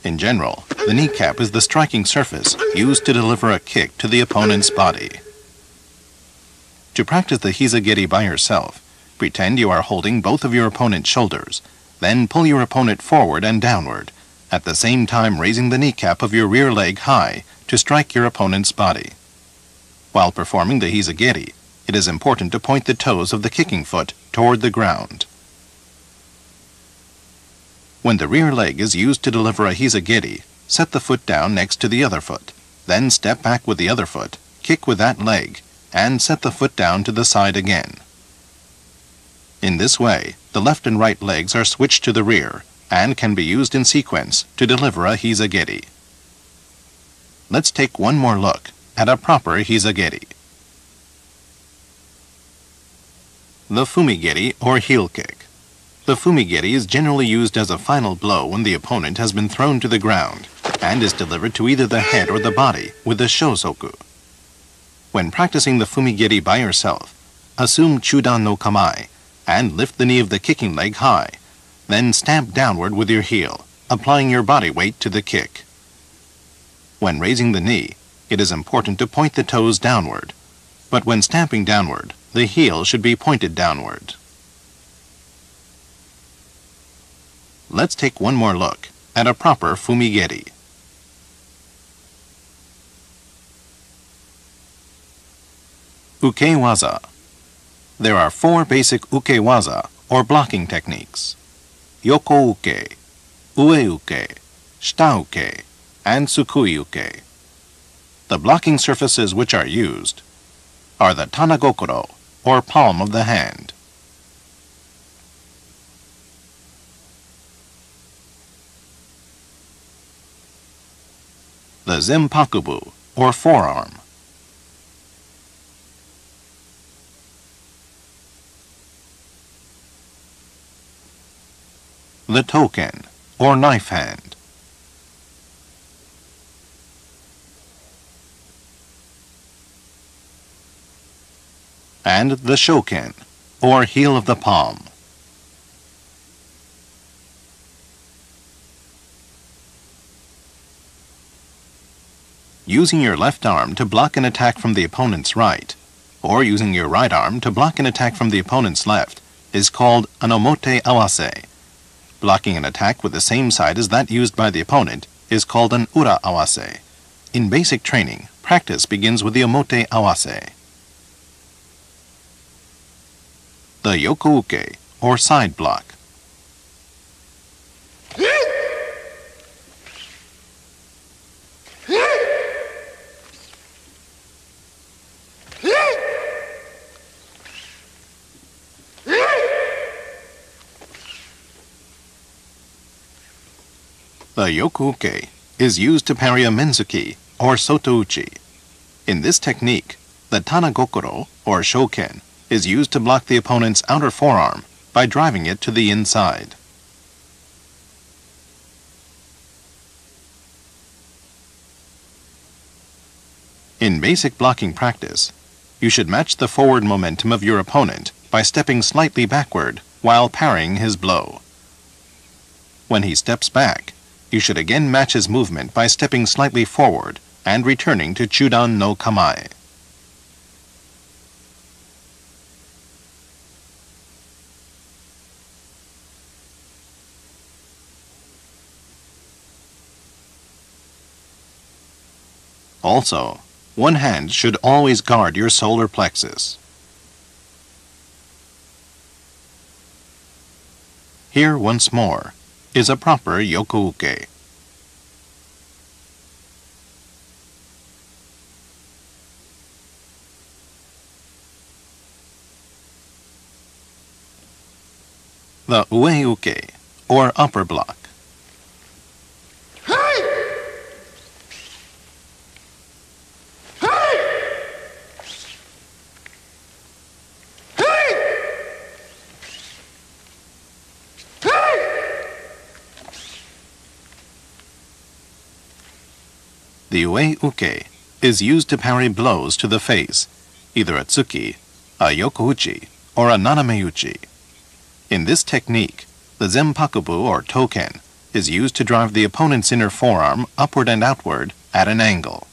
In general, the kneecap is the striking surface used to deliver a kick to the opponent's body. To practice the hizageri by yourself, pretend you are holding both of your opponent's shoulders, then pull your opponent forward and downward, at the same time raising the kneecap of your rear leg high to strike your opponent's body. While performing the hizageri, it is important to point the toes of the kicking foot toward the ground. When the rear leg is used to deliver a hizageri, set the foot down next to the other foot, then step back with the other foot, kick with that leg, and set the foot down to the side again. In this way, the left and right legs are switched to the rear and can be used in sequence to deliver a hizageri. Let's take one more look at a proper hizageri. The fumigeri or heel kick. The fumigeri is generally used as a final blow when the opponent has been thrown to the ground and is delivered to either the head or the body with the shosoku. When practicing the fumigeri by yourself, assume chudan no kamai and lift the knee of the kicking leg high, then stamp downward with your heel, applying your body weight to the kick. When raising the knee, it is important to point the toes downward, but when stamping downward, the heel should be pointed downward. Let's take one more look at a proper fumigeri. Ukewaza. There are 4 basic ukewaza or blocking techniques: yoko uke, ue uke, shita uke, and tsukui uke. The blocking surfaces which are used are the tanagokoro or palm of the hand, the zenpakubu or forearm, the token or knife hand, and the shoken or heel of the palm. Using your left arm to block an attack from the opponent's right, or using your right arm to block an attack from the opponent's left, is called an omote awase. Blocking an attack with the same side as that used by the opponent is called an ura awase. In basic training, practice begins with the omote awase. The yoko uke or side block. The yoku-uke is used to parry a menzuki or sotouchi. In this technique, the tanagokoro or shoken is used to block the opponent's outer forearm by driving it to the inside. In basic blocking practice, you should match the forward momentum of your opponent by stepping slightly backward while parrying his blow. When he steps back, you should again match his movement by stepping slightly forward and returning to chudan no kamai. Also, one hand should always guard your solar plexus. Here once more is a proper yoko-uke. The ue-uke or upper block. The ue-uke is used to parry blows to the face, either a tsuki, a yoko-uchi, or a naname-uchi. In this technique, the zenpakubu or token is used to drive the opponent's inner forearm upward and outward at an angle.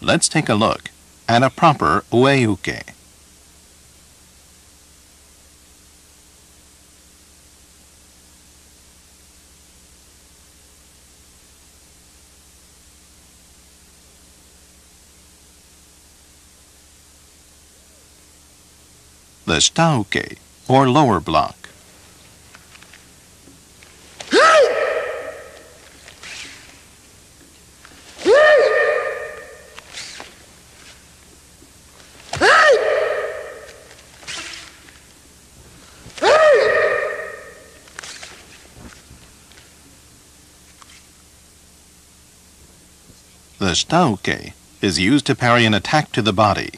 Let's take a look at a proper ueuke. The shitauke, or lower block. The shitauke is used to parry an attack to the body.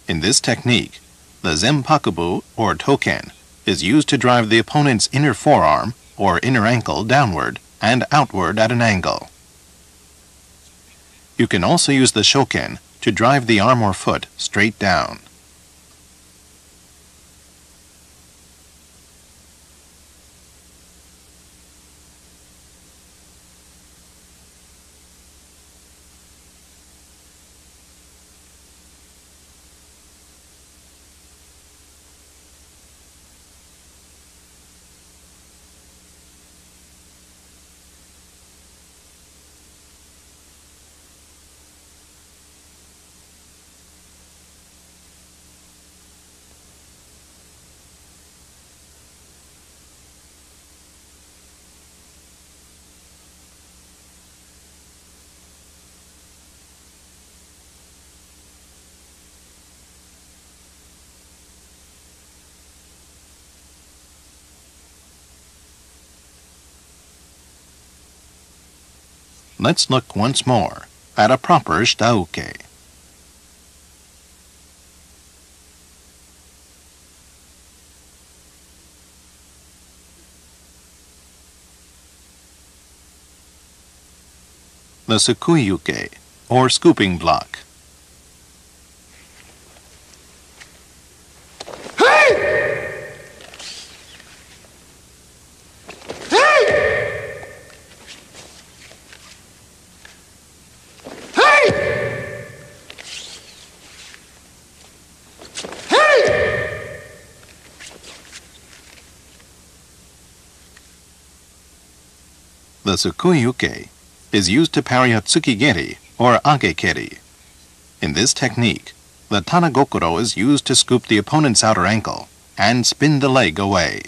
In this technique, the zenpakubu, or token, is used to drive the opponent's inner forearm or inner ankle downward and outward at an angle. You can also use the shoken to drive the arm or foot straight down. Let's look once more at a proper shitauke. The tsukuyuke, or scooping block. The tsukuyuke is used to parry a tsukigeri or agekeri. In this technique, the tanagokoro is used to scoop the opponent's outer ankle and spin the leg away.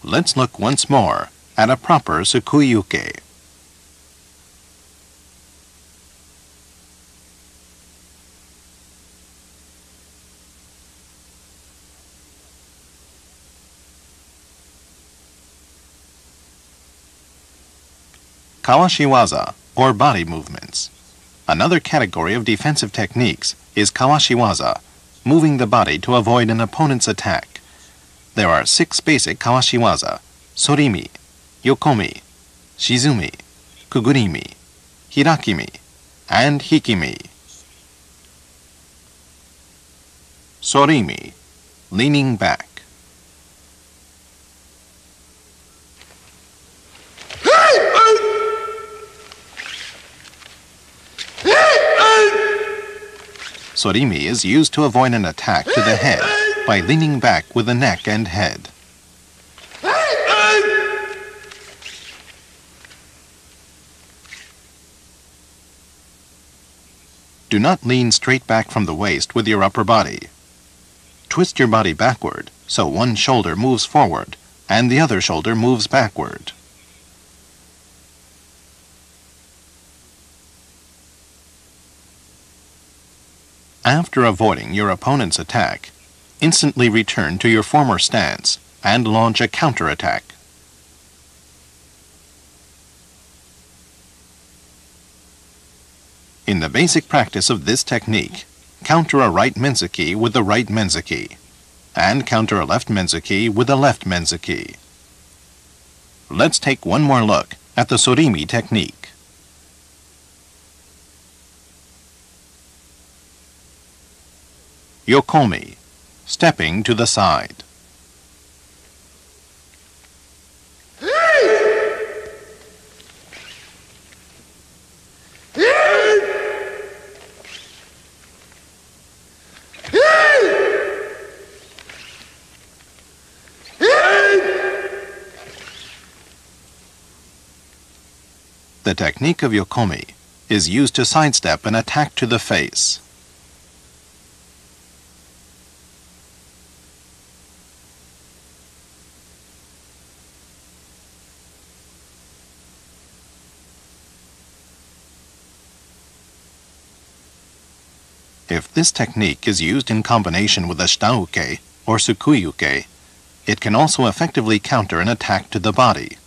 Let's look once more at a proper tsukuyuke. Kawashiwaza, or body movements. Another category of defensive techniques is kawashiwaza, moving the body to avoid an opponent's attack. There are 6 basic kawashiwaza: sorimi, yokomi, shizumi, kugurimi, hirakimi, and hikimi. Sorimi, leaning back. Sorimi is used to avoid an attack to the head by leaning back with the neck and head. Do not lean straight back from the waist with your upper body. Twist your body backward so one shoulder moves forward and the other shoulder moves backward. After avoiding your opponent's attack, instantly return to your former stance and launch a counterattack. In the basic practice of this technique, counter a right menzuki with the right menzuki, and counter a left menzuki with the left menzuki. Let's take one more look at the sorimi technique. Yokomi, stepping to the side. The technique of yokomi is used to sidestep an attack to the face. If this technique is used in combination with a shitauke or tsukuyuke, it can also effectively counter an attack to the body.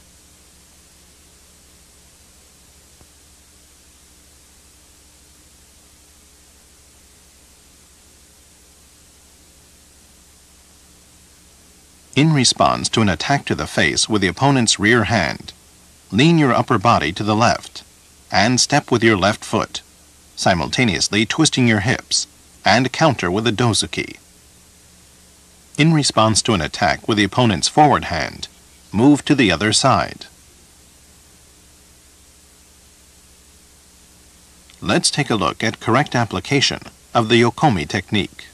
In response to an attack to the face with the opponent's rear hand, lean your upper body to the left and step with your left foot, simultaneously twisting your hips, and counter with a dozuki. In response to an attack with the opponent's forward hand, move to the other side. Let's take a look at correct application of the yokomi technique.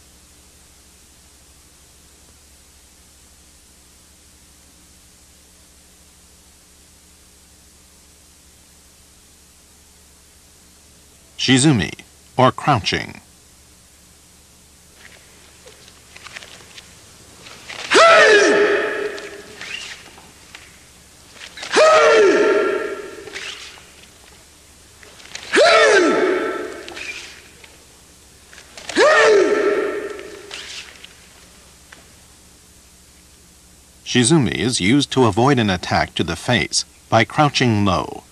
Shizumi, or crouching. Shizumi is used to avoid an attack to the face by crouching low.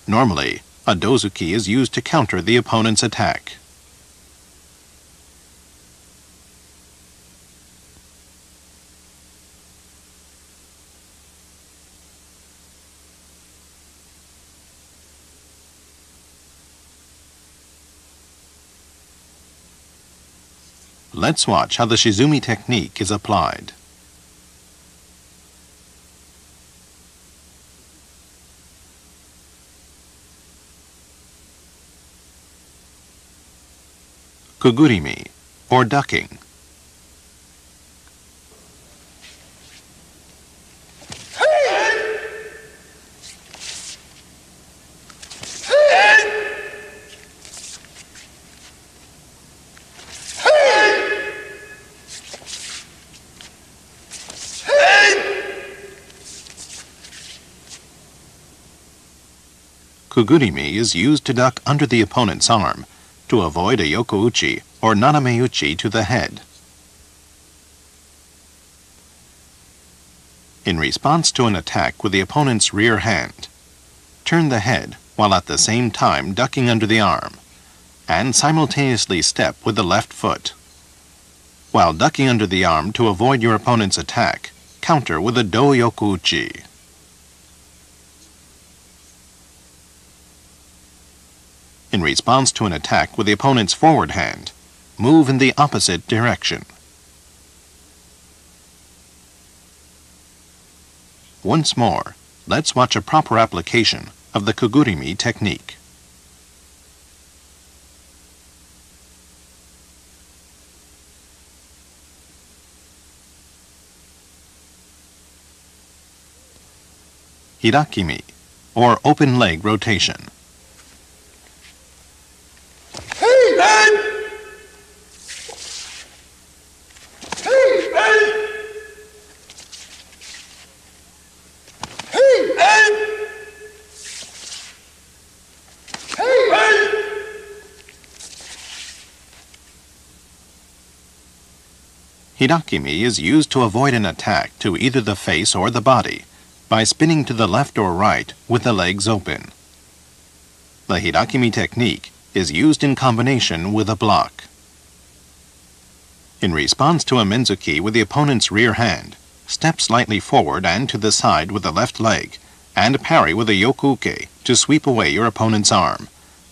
Normally, a dozuki is used to counter the opponent's attack. Let's watch how the Shizumi technique is applied. Kugurimi, or ducking. Kugurimi is used to duck under the opponent's arm to avoid a yokouchi or nanameuchi to the head. In response to an attack with the opponent's rear hand, turn the head while at the same time ducking under the arm, and simultaneously step with the left foot. While ducking under the arm to avoid your opponent's attack, counter with a do-yoku uchi. In response to an attack with the opponent's forward hand, move in the opposite direction. Once more, let's watch a proper application of the kugurimi technique. Hirakimi, or open leg rotation. Hirakimi is used to avoid an attack to either the face or the body by spinning to the left or right with the legs open. The Hirakimi technique is used in combination with a block. In response to a menzuki with the opponent's rear hand, step slightly forward and to the side with the left leg, and parry with a yoku-uke to sweep away your opponent's arm,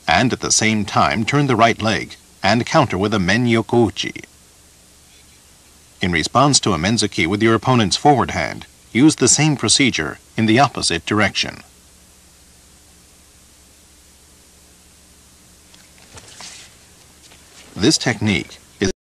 and at the same time turn the right leg and counter with a men yoku-uchi. In response to a menzuki with your opponent's forward hand, use the same procedure in the opposite direction. This technique